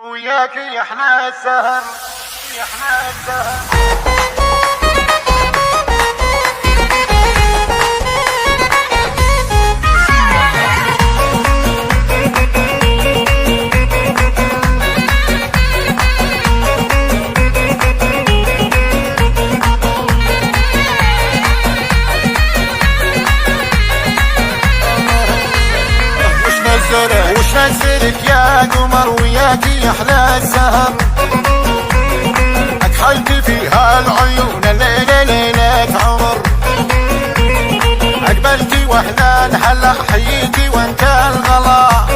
وياك احنا السهر احنا السهر. وش نزلك يا قمر وياك احلى السهر، اكحلت فيها العيون الليلة ليلة عمر، اقبلتي واحنا نحلق حييتي وانت الغلا،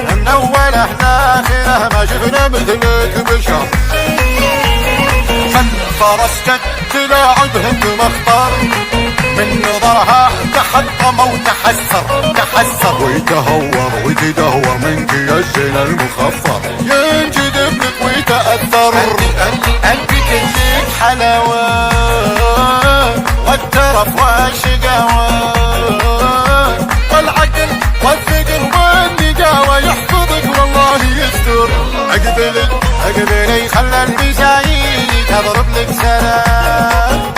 من اوله لاخره ما شفنا مثلك بشر، فرسكت تلاعب هند مختار، من نظرها تحطم وتحسر ويتهور ويتدهور منك يا الزين المخفر، ينجذب لك ويتأثر. انت كلك حلاوة والترف والشقاوة والعقل والثقل والنقاوة، يحفظك والله يستر. اقبلي خلى الميزاني تضرب لك سلام،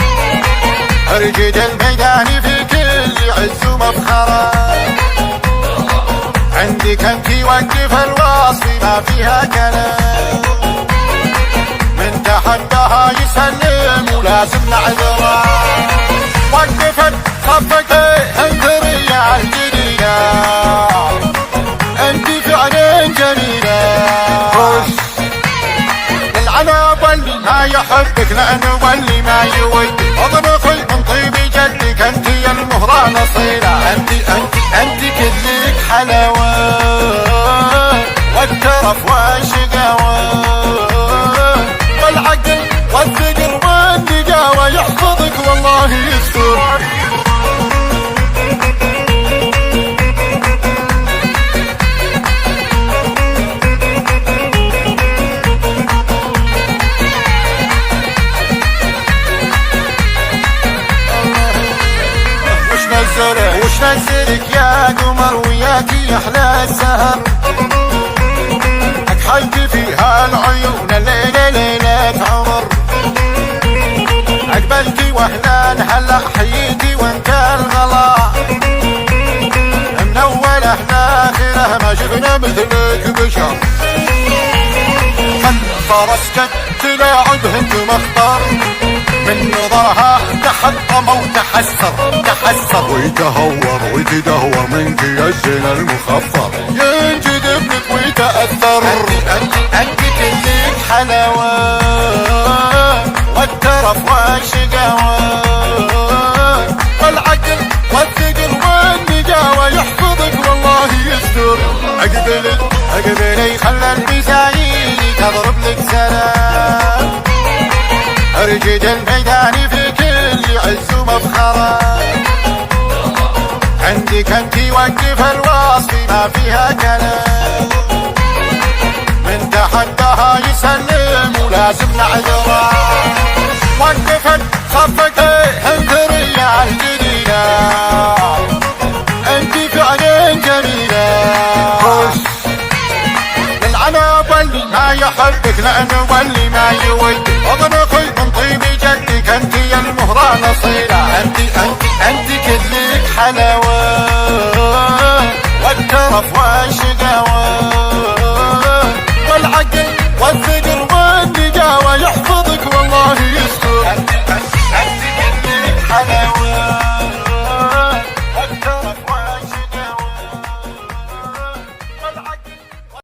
ارجد الميدان في كل عز ومفخرة، عندك انت وقف الوصف ما فيها كلام، من تحدها يسلم ولازم العذرة، وقفت صفك انثري على الجديدة، انت فعلا جميلة. للعنب اللي ما يحبك لانه واللي ما يودك، اضرخي من طيب جدك انت يا المهرة نصيلة، انت كلك حلاوة والترف والشقاوة والعقل والثقل والنقاوة، يحفظك والله يستر. وش نزلك يا قمر وياك احلى السهر، اكحلت فيها العيون الليلة ليلة عمر، اقبلتي واحنا نحلق حييتي وانت الغلا، من اوله لاخره ما شفنا مثلك بشر، فرسكت تلاعب هند مختار، من نظرها تحطم وتحسر ويتهور ويتدهور منك يا الزين المخفر، ينجذب لك ويتأثر. انت كلك حلاوة والترف والشقاوة والعقل والثقل والنقاوة، يحفظك والله يستر. اقبلي خلى الميزاني تضرب لك سلام، ارجد الميدان في كل عز ومفخرة، عندك انت وقف الوصف ما فيها كلام، من تحدها يسلم ولازم العذرة، وقفت صفك انثري على الجديدة، انت فعلا جميلة. للعنب اللي ما يحبك لانه واللي ما يودك، اضرخي من طيب جدك انت يا المهرة نصيلة، انت كلك حلاوة والترف والشقاوة